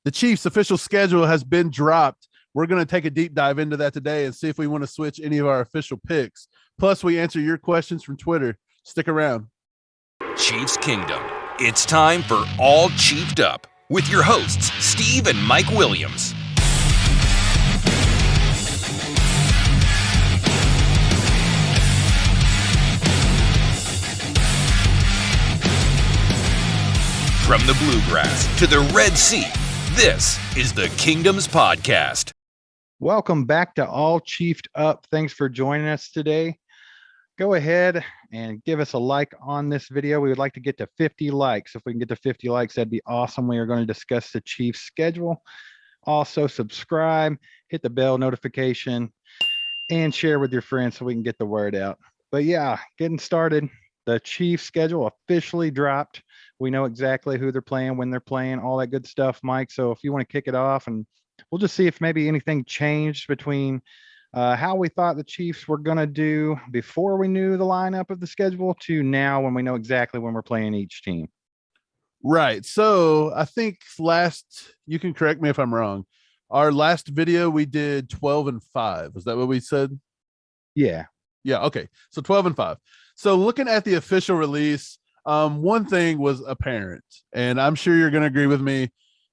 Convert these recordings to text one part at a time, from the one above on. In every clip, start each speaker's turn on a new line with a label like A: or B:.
A: The Chiefs' official schedule has been dropped. We're going to take a deep dive into that today and see if we want to switch any of our official picks. Plus, we answer your questions from Twitter. Stick around.
B: Chiefs Kingdom. It's time for All Chiefed Up with your hosts, Steve and Mike Williams. From the Bluegrass to the Red Sea, this is the Kingdoms Podcast.
C: Welcome back to All Chiefed Up. Thanks for joining us today. Go ahead and give us a like on this video. We would like to get to 50 likes. If we can get to 50 likes, that'd be awesome. We are going to discuss the Chiefs schedule. Also subscribe, hit the bell notification, and share with your friends so we can get the word out. But yeah, getting started. The Chiefs schedule officially dropped. We know exactly who they're playing, when they're playing, all that good stuff, Mike. So if you want to kick it off, and we'll just see if maybe anything changed between how we thought the Chiefs were going to do before we knew the lineup of the schedule to now when we know exactly when we're playing each team.
A: Right. So I think you can correct me if I'm wrong. Our last video, we did 12-5. Is that what we said?
C: Yeah.
A: Yeah. Okay. So 12-5. So looking at the official release, one thing was apparent, and I'm sure you're going to agree with me.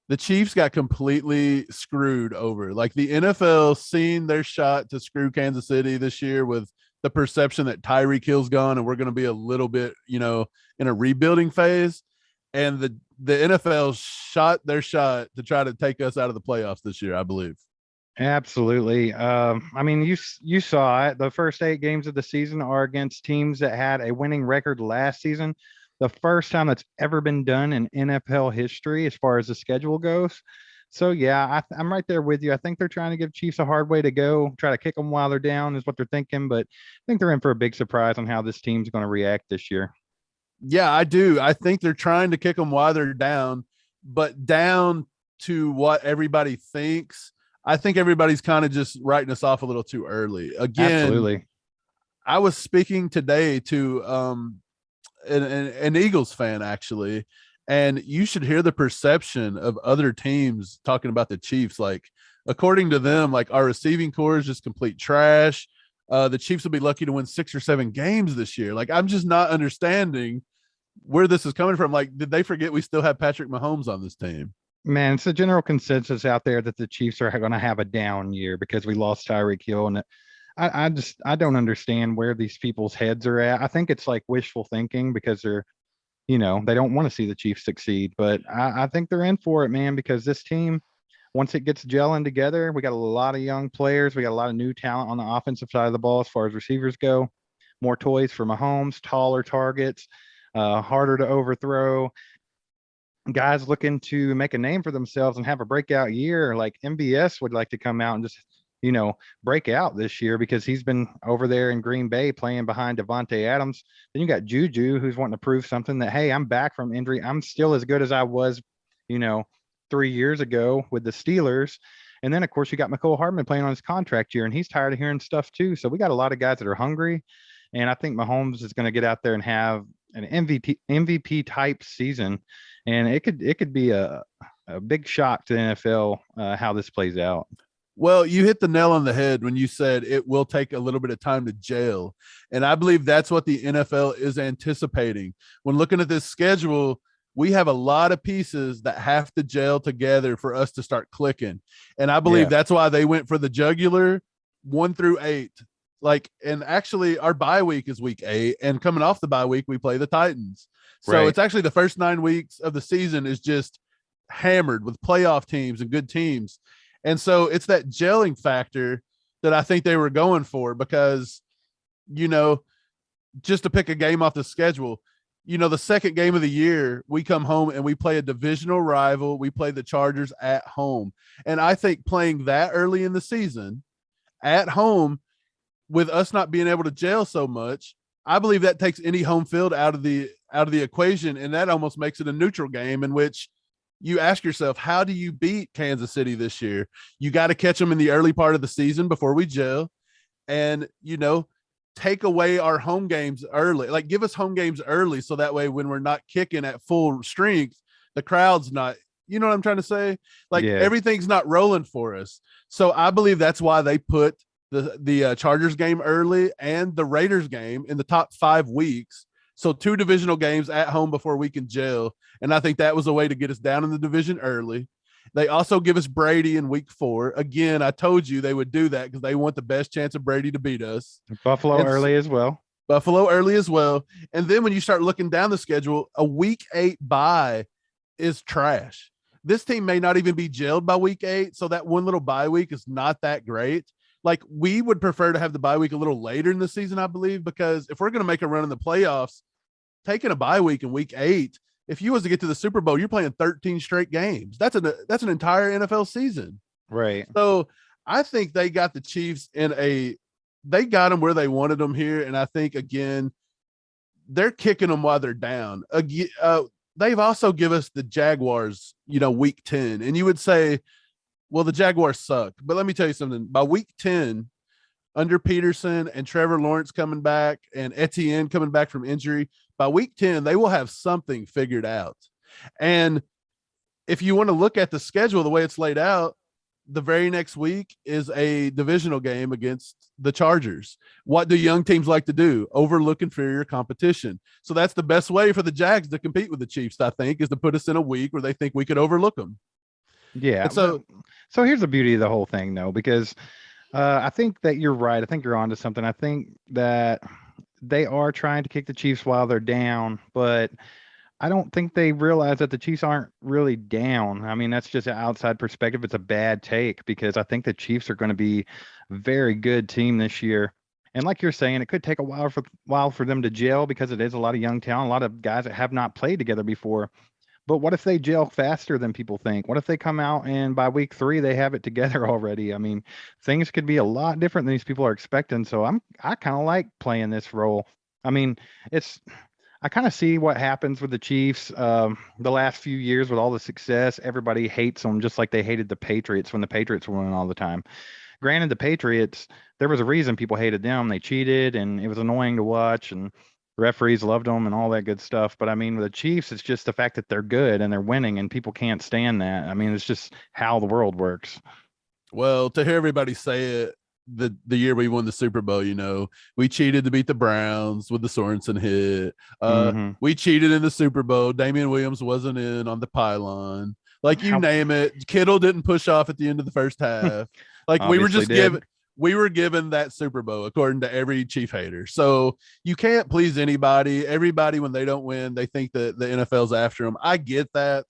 A: The Chiefs got completely screwed over. Like, the NFL seen their shot to screw Kansas City this year with the perception that Tyreek Hill's gone and we're going to be a little bit, in a rebuilding phase. And the NFL shot their shot to try to take us out of the playoffs this year, I believe.
C: Absolutely. I mean, you saw it. The first 8 games of the season are against teams that had a winning record last season. The first time that's ever been done in NFL history as far as the schedule goes. So, yeah, I'm right there with you. I think they're trying to give Chiefs a hard way to go, try to kick them while they're down is what they're thinking. But I think they're in for a big surprise on how this team's going to react this year.
A: Yeah, I do. I think they're trying to kick them while they're down, but down to what everybody thinks. I think everybody's kind of just writing us off a little too early. Again,
C: absolutely.
A: I was speaking today to an Eagles fan, actually, and you should hear the perception of other teams talking about the Chiefs. Like, according to them, like, our receiving core is just complete trash. The Chiefs will be lucky to win 6 or 7 games this year. Like, I'm just not understanding where this is coming from. Like, did they forget we still have Patrick Mahomes on this team?
C: Man, it's a general consensus out there that the Chiefs are going to have a down year because we lost Tyreek Hill, and I don't understand where these people's heads are at. I think it's like wishful thinking because they're, they don't want to see the Chiefs succeed. But I think they're in for it, man, because this team, once it gets gelling together, we got a lot of young players. We got a lot of new talent on the offensive side of the ball as far as receivers go. More toys for Mahomes, taller targets, harder to overthrow. Guys looking to make a name for themselves and have a breakout year. Like MBS would like to come out and just, break out this year because he's been over there in Green Bay playing behind Devontae Adams. Then you got Juju, who's wanting to prove something that, hey, I'm back from injury. I'm still as good as I was, 3 years ago with the Steelers. And then, of course, you got McCole Hardman playing on his contract year, and he's tired of hearing stuff too. So we got a lot of guys that are hungry. And I think Mahomes is going to get out there and have an MVP type season. And it could be a big shock to the NFL how this plays out.
A: Well, you hit the nail on the head when you said it will take a little bit of time to gel. And I believe that's what the NFL is anticipating. When looking at this schedule, we have a lot of pieces that have to gel together for us to start clicking. And I believe that's why they went for the jugular 1 through 8. Like, and actually our bye week is week 8, and coming off the bye week, we play the Titans. So It's actually the first 9 weeks of the season is just hammered with playoff teams and good teams. And so it's that gelling factor that I think they were going for because, just to pick a game off the schedule, the second game of the year, we come home and we play a divisional rival. We play the Chargers at home. And I think playing that early in the season at home with us not being able to gel so much, I believe that takes any home field out of the equation. And that almost makes it a neutral game in which you ask yourself, how do you beat Kansas City this year? You got to catch them in the early part of the season before we gel. And, take away our home games early, like give us home games early. So that way, when we're not kicking at full strength, the crowd's not, You know what I'm trying to say? Like
C: Yeah.
A: everything's not rolling for us. So I believe that's why they put the Chargers game early and the Raiders game in the top 5 weeks. So 2 divisional games at home before we can gel. And I think that was a way to get us down in the division early. They also give us Brady in week 4. Again, I told you they would do that because they want the best chance of Brady to beat us.
C: Buffalo
A: And
C: early as well.
A: Buffalo early as well. And then when you start looking down the schedule, a week 8 bye is trash. This team may not even be jailed by week 8. So that one little bye week is not that great. Like we would prefer to have the bye week a little later in the season, I believe, because if we're going to make a run in the playoffs, taking a bye week in week 8, if you was to get to the Super Bowl, you're playing 13 straight games. That's an entire NFL season.
C: Right.
A: So I think they got the Chiefs they got them where they wanted them here. And I think, again, they're kicking them while they're down. They've also give us the Jaguars, week 10. And you would say, well, the Jaguars suck. But let me tell you something. By week 10, under Peterson and Trevor Lawrence coming back and Etienne coming back from injury, by week 10, they will have something figured out. And if you want to look at the schedule, the way it's laid out, the very next week is a divisional game against the Chargers. What do young teams like to do? Overlook inferior competition. So that's the best way for the Jags to compete with the Chiefs, I think, is to put us in a week where they think we could overlook them.
C: Yeah.
A: And so
C: here's the beauty of the whole thing, though, because I think that you're right. I think you're onto something. I think that they are trying to kick the Chiefs while they're down, but I don't think they realize that the Chiefs aren't really down. I mean, that's just an outside perspective. It's a bad take because I think the Chiefs are going to be a very good team this year. And like you're saying, it could take a while for them to gel because it is a lot of young talent, a lot of guys that have not played together before. But what if they gel faster than people think? What if they come out and by week 3 they have it together already? I mean, things could be a lot different than these people are expecting. So I kind of like playing this role. I mean, I kind of see what happens with the Chiefs the last few years with all the success. Everybody hates them just like they hated the Patriots when the Patriots were winning all the time. Granted, the Patriots, there was a reason people hated them. They cheated and it was annoying to watch and referees loved them and all that good stuff. But I mean, with the Chiefs, it's just the fact that they're good and they're winning and people can't stand that. I mean, it's just how the world works.
A: Well, to hear everybody say it, the year we won the Super Bowl, we cheated to beat the Browns with the Sorensen hit. We cheated in the Super Bowl. Damian Williams wasn't in on the pylon. Like you name it. Kittle didn't push off at the end of the first half. Like we were given that Super Bowl according to every Chief hater. So you can't please anybody. Everybody, when they don't win, they think that the NFL's after them. I get that,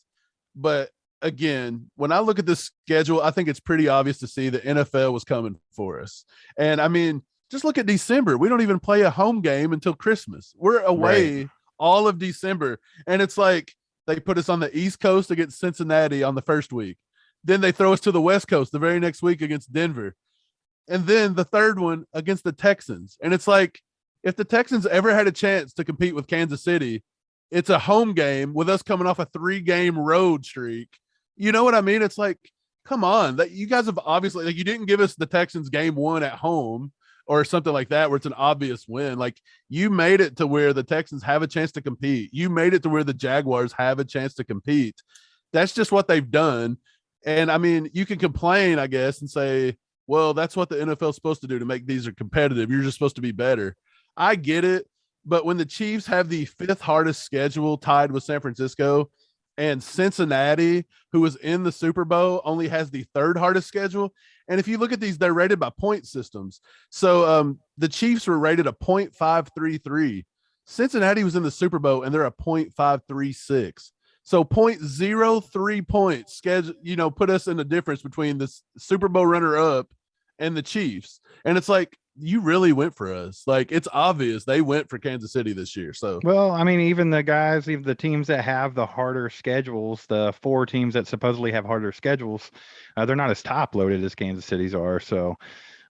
A: but again, when I look at this schedule, I think it's pretty obvious to see the NFL was coming for us. And I mean, just look at December. We don't even play a home game until Christmas. We're away all of December. And it's like they put us on the East Coast against Cincinnati on the first week. Then they throw us to the West Coast the very next week against Denver. And then the third one against the Texans. And it's like, if the Texans ever had a chance to compete with Kansas City, it's a home game with us coming off a 3-game road streak. You know what I mean? It's like, come on, that you guys have obviously, like, you didn't give us the Texans game 1 at home or something like that, where it's an obvious win. Like, you made it to where the Texans have a chance to compete. You made it to where the Jaguars have a chance to compete. That's just what they've done. And I mean, you can complain, I guess, and say, well, that's what the NFL is supposed to do to make these are competitive. You're just supposed to be better. I get it. But when the Chiefs have the 5th hardest schedule tied with San Francisco, and Cincinnati, who was in the Super Bowl, only has the 3rd hardest schedule. And if you look at these, they're rated by point systems. So the Chiefs were rated a 0.533. Cincinnati was in the Super Bowl, and they're a 0.536. So 0.03 points schedule, put us in the difference between the Super Bowl runner-up and the Chiefs. And it's like, you really went for us. Like, it's obvious they went for Kansas City this year. So,
C: well, I mean, even the teams that have the harder schedules, the 4 teams that supposedly have harder schedules, they're not as top loaded as Kansas City's are. So,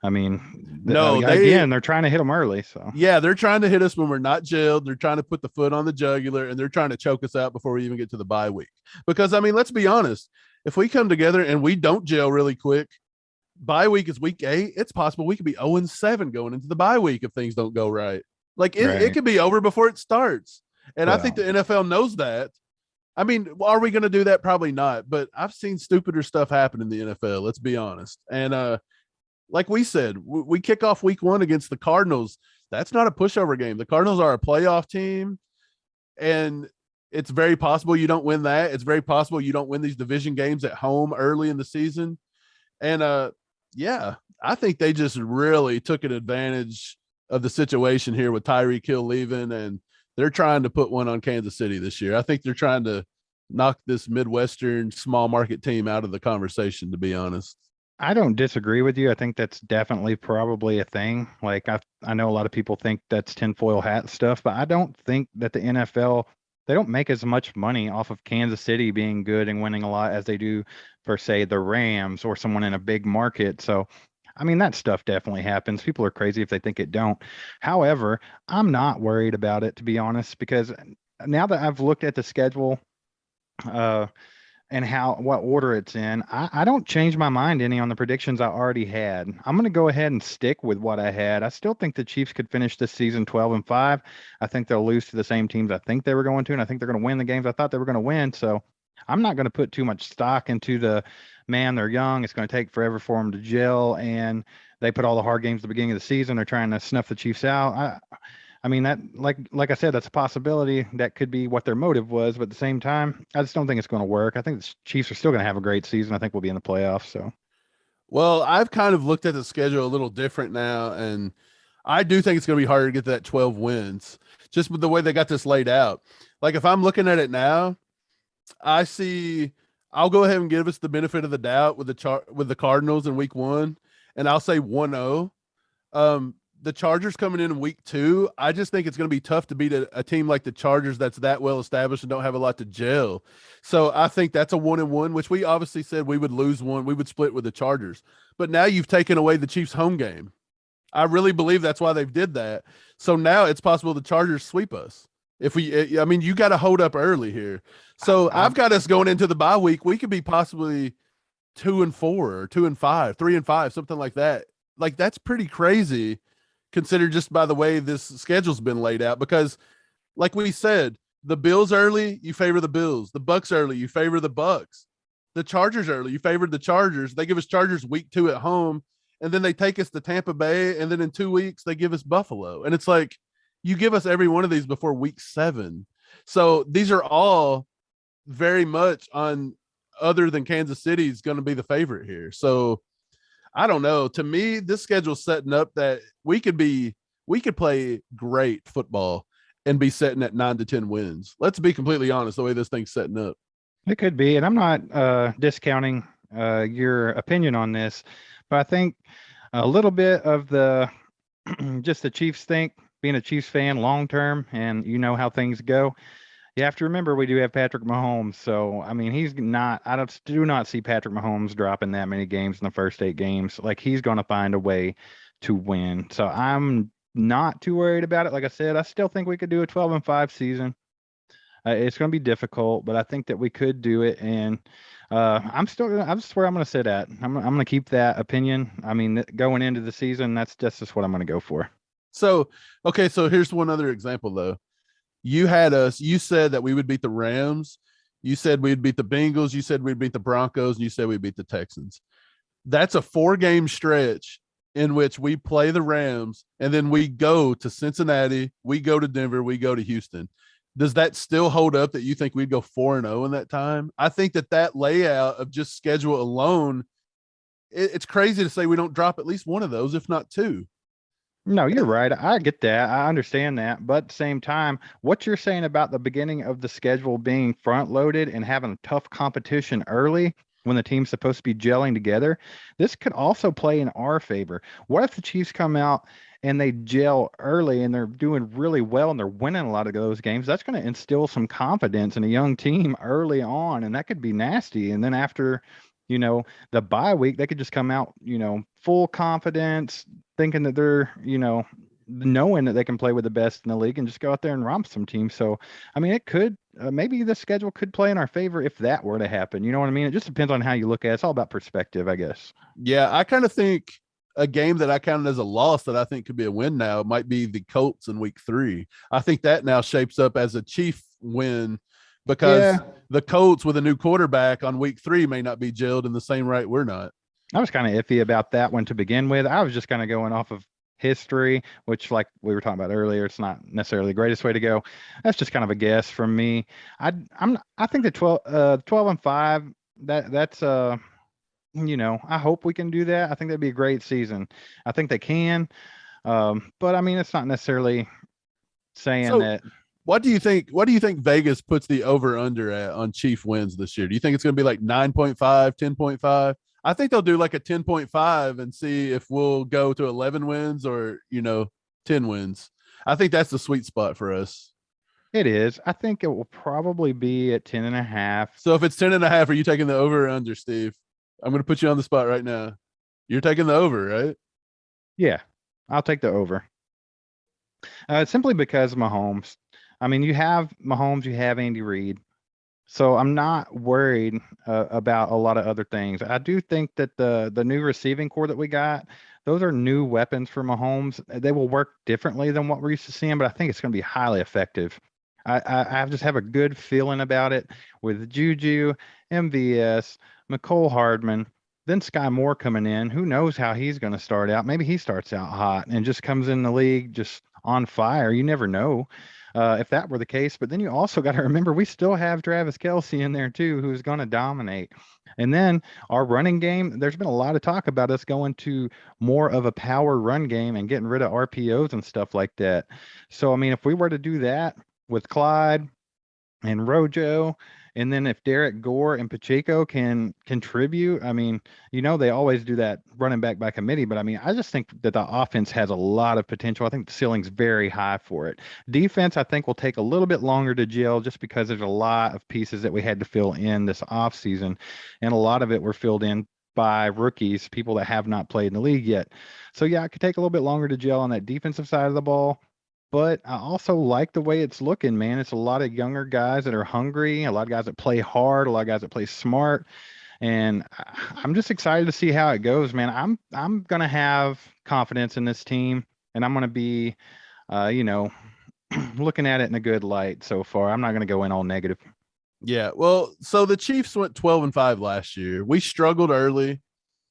C: I mean, they're trying to hit them early. So,
A: yeah, they're trying to hit us when we're not jailed. They're trying to put the foot on the jugular, and they're trying to choke us out before we even get to the bye week. Because, I mean, let's be honest. If we come together and we don't jail really quick, bye week is week 8. It's possible we could be 0-7 going into the bye week if things don't go right. Like it could be over before it starts. And I think the NFL knows that. I mean, are we going to do that? Probably not. But I've seen stupider stuff happen in the NFL. Let's be honest. And like we said, we kick off week 1 against the Cardinals. That's not a pushover game. The Cardinals are a playoff team, and it's very possible you don't win that. It's very possible you don't win these division games at home early in the season. And yeah, I think they just really took an advantage of the situation here with Tyreek Hill leaving, and they're trying to put one on Kansas City this year. I think they're trying to knock this Midwestern small market team out of the conversation, to be honest.
C: I don't disagree with you. I think that's definitely probably a thing. Like I know a lot of people think that's tinfoil hat stuff, but I don't think that the NFL, they don't make as much money off of Kansas City being good and winning a lot as they do for, say, the Rams or someone in a big market. So I mean, that stuff definitely happens. People are crazy if they think it don't. However, I'm not worried about it, to be honest, because now that I've looked at the schedule, uh and what order it's in, I don't change my mind any on the predictions I already had. I'm going to go ahead and stick with what I had. I still think the Chiefs could finish this season 12-5. I think they'll lose to the same teams I think they were going to, and I think they're going to win the games I thought they were going to win. So I'm not going to put too much stock into man, they're young. It's going to take forever for them to gel, and they put all the hard games at the beginning of the season. They're trying to snuff the Chiefs out. I mean, that, like I said, that's a possibility. That could be what their motive was, but at the same time, I just don't think it's going to work. I think the Chiefs are still going to have a great season. I think we'll be in the playoffs. So,
A: Well, I've kind of looked at the schedule a little different now, and I do think it's going to be harder to get to that 12 wins just with the way they got this laid out. Like, if I'm looking at it now, I see I'll go ahead and give us the benefit of the doubt with the Cardinals in week 1, and I'll say 1-0. The Chargers coming in week 2, I just think it's going to be tough to beat a team like the Chargers that's that well established and don't have a lot to gel. So I think that's a 1-1, which we obviously said we would lose one. We would split with the Chargers. But now you've taken away the Chiefs' home game. I really believe that's why they've did that. So now it's possible the Chargers sweep us. I mean, you got to hold up early here. So I've got us going into the bye week. We could be possibly 2-4 or 2-5, 3-5, something like that. Like, that's pretty crazy considered just by the way this schedule's been laid out, because like we said, the Bills early, you favor the Bills. The Bucks early, you favor the Bucks. The Chargers early, you favored the Chargers. They give us Chargers week 2 at home, and then they take us to Tampa Bay, and then in 2 weeks they give us Buffalo. And it's like, you give us every one of these before week 7. So these are all very much on, other than Kansas City is going to be the favorite here. So I don't know. To me, this schedule's setting up that we could play great football and be setting at 9 to 10 wins. Let's be completely honest, the way this thing's setting up.
C: it could be, and I'm not discounting your opinion on this, but I think a little bit of the just the Chiefs think, being a Chiefs fan long term, and you know how things go. You have to remember we do have Patrick Mahomes. So, I mean, I do not see Patrick Mahomes dropping that many games in the first 8 games. Like, he's going to find a way to win. So I'm not too worried about it. Like I said, I still think we could do a 12-5 season. It's going to be difficult, but I think that we could do it. And that's where I'm going to sit at. I'm going to keep that opinion. I mean, going into the season, that's just what I'm going to go for.
A: So, okay. So here's one other example though. You said that we would beat the Rams. You said we'd beat the Bengals. You said we'd beat the Broncos. And you said we'd beat the Texans. That's a 4-game stretch in which we play the Rams, and then we go to Cincinnati, we go to Denver, we go to Houston. Does that still hold up that you think we'd go 4-0 in that time? I think that layout of just schedule alone, it's crazy to say we don't drop at least one of those, if not 2.
C: No, you're right. I get that. I understand that. But at the same time, what you're saying about the beginning of the schedule being front loaded and having tough competition early when the team's supposed to be gelling together, this could also play in our favor. What if the Chiefs come out and they gel early and they're doing really well and they're winning a lot of those games? That's going to instill some confidence in a young team early on, and that could be nasty. And then after, the bye week, they could just come out, full confidence, thinking that they're, knowing that they can play with the best in the league and just go out there and romp some teams. So, I mean, it could, maybe the schedule could play in our favor if that were to happen. You know what I mean? It just depends on how you look at it. It's all about perspective, I guess.
A: Yeah, I kind of think a game that I counted as a loss that I think could be a win now might be the Colts in week 3. I think that now shapes up as a Chief win because
C: Yeah,
A: the Colts with a new quarterback on week 3 may not be gelled in the same right we're not.
C: I was kind of iffy about that one to begin with. I was just kind of going off of history, which, like we were talking about earlier, it's not necessarily the greatest way to go. That's just kind of a guess from me. I think the 12 and 5, that's I hope we can do that. I think that'd be a great season. I think they can. But I mean, it's not necessarily saying
A: So
C: that.
A: what do you think Vegas puts the over under at on Chief wins this year? Do you think it's going to be like 9.5, 10.5? I think they'll do like a 10.5 and see if we'll go to 11 wins or, 10 wins. I think that's the sweet spot for us.
C: It is. I think it will probably be at 10.5.
A: So if it's 10.5, are you taking the over or under, Steve? I'm going to put you on the spot right now. You're taking the over, right?
C: Yeah, I'll take the over. Simply because of Mahomes. I mean, you have Mahomes, you have Andy Reid. So I'm not worried about a lot of other things. I do think that the new receiving core that we got, those are new weapons for Mahomes. They will work differently than what we're used to seeing, but I think it's going to be highly effective. I just have a good feeling about it with Juju, MVS, McCole Hardman, then Sky Moore coming in. Who knows how he's going to start out? Maybe he starts out hot and just comes in the league just on fire. You never know if that were the case. But then you also got to remember we still have Travis Kelce in there too, who's going to dominate. And then our running game, there's been a lot of talk about us going to more of a power run game and getting rid of RPOs and stuff like that. So, I mean, if we were to do that with Clyde and Rojo, and then if Derek Gore and Pacheco can contribute, I mean, they always do that running back by committee, but I mean, I just think that the offense has a lot of potential. I think the ceiling's very high for it. Defense, I think, will take a little bit longer to gel just because there's a lot of pieces that we had to fill in this offseason, and a lot of it were filled in by rookies, people that have not played in the league yet. So yeah, it could take a little bit longer to gel on that defensive side of the ball. But I also like the way it's looking, man. It's a lot of younger guys that are hungry, a lot of guys that play hard, a lot of guys that play smart, and I'm just excited to see how it goes, man. I'm gonna have confidence in this team, and I'm gonna be, looking at it in a good light so far. I'm not gonna go in all negative.
A: Yeah. Well, so the Chiefs went 12-5 last year. We struggled early.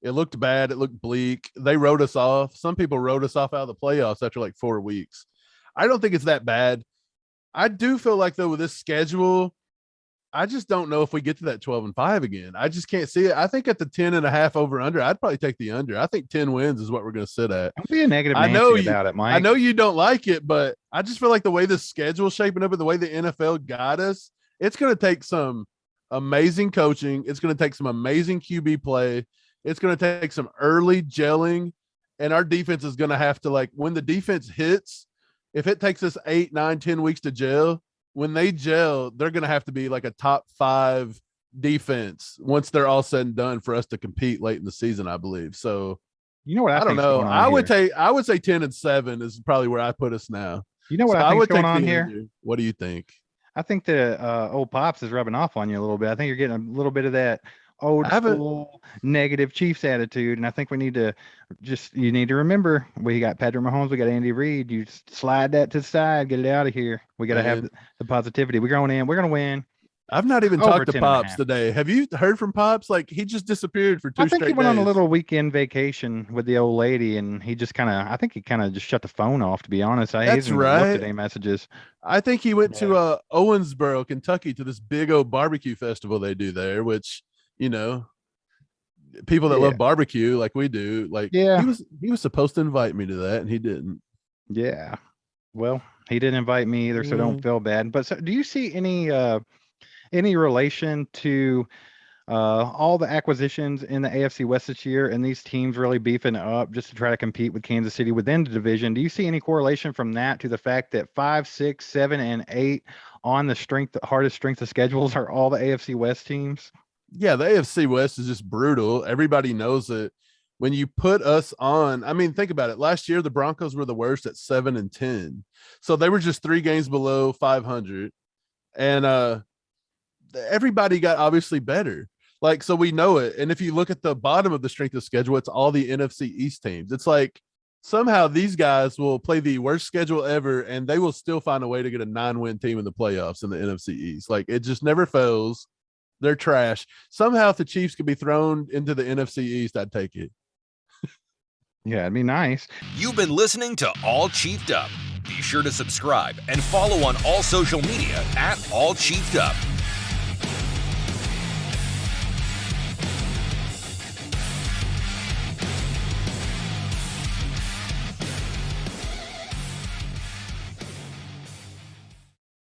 A: It looked bad. It looked bleak. They wrote us off. Some people wrote us off out of the playoffs after like 4 weeks. I don't think it's that bad. I do feel like though with this schedule, I just don't know if we get to that 12-5 again. I just can't see it. I think at the 10.5 over under, I'd probably take the under. I think 10 wins is what we're going to sit at.
C: Don't be a negative
A: I
C: Nancy
A: know you,
C: about it, Mike.
A: I know you don't like it, but I just feel like the way the schedule's shaping up and the way the NFL got us, it's going to take some amazing coaching. It's going to take some amazing QB play. It's going to take some early gelling, and our defense is going to have to, like, when the defense hits, if it takes us 8, 9, 10 weeks to gel, when they gel, they're going to have to be like a top 5 defense once they're all said and done for us to compete late in the season, I believe. So
C: You know what I
A: I don't
C: think's
A: know.
C: going on here?
A: I would say 10-7 is probably where I put us now.
C: You know what
A: So
C: I
A: I
C: think's
A: would
C: going
A: take
C: on
A: the
C: here?
A: under. What do you think?
C: I think the old Pops is rubbing off on you a little bit. I think you're getting a little bit of that
A: I
C: old
A: haven't.
C: school negative Chiefs attitude. And I think we need to you need to remember we got Patrick Mahomes, we got Andy Reid. You slide that to the side, get it out of here. We got to have
A: Man,
C: the positivity. We're going in, we're going to win
A: I've not even
C: over
A: talked to
C: 10 and a
A: Pops
C: half.
A: today. Have you heard from Pops? Like, he just disappeared for
C: I
A: 2
C: think he
A: straight
C: went on a
A: days.
C: little weekend vacation with the old lady and he just I think he kind of just shut the phone off, to be honest. I
A: That's
C: hasn't even looked
A: right.
C: at any messages.
A: I think he went
C: Yeah.
A: to Owensboro, Kentucky, to this big old barbecue festival they do there, which, you know, people that
C: Yeah.
A: love barbecue like we do, like
C: Yeah.
A: he was supposed to invite me to that and he didn't.
C: Yeah. Well, he didn't invite me either, so don't feel bad. But so, do you see any relation to all the acquisitions in the AFC West this year and these teams really beefing up just to try to compete with Kansas City within the division? Do you see any correlation from that to the fact that 5, 6, 7, and 8 on the hardest strength of schedules are all the AFC West teams?
A: Yeah, the AFC West is just brutal. Everybody knows it. When you put us on, I mean, think about it. Last year, the Broncos were the worst at 7-10. So they were just 3 games below 500. And everybody got obviously better. Like, so we know it. And if you look at the bottom of the strength of schedule, it's all the NFC East teams. It's like somehow these guys will play the worst schedule ever, and they will still find a way to get a 9-win team in the playoffs in the NFC East. Like, it just never fails. They're trash. Somehow, if the Chiefs could be thrown into the NFC East, I'd take it.
C: Yeah, it'd be nice.
B: You've been listening to All Chiefed Up. Be sure to subscribe and follow on all social media at All Chiefed Up.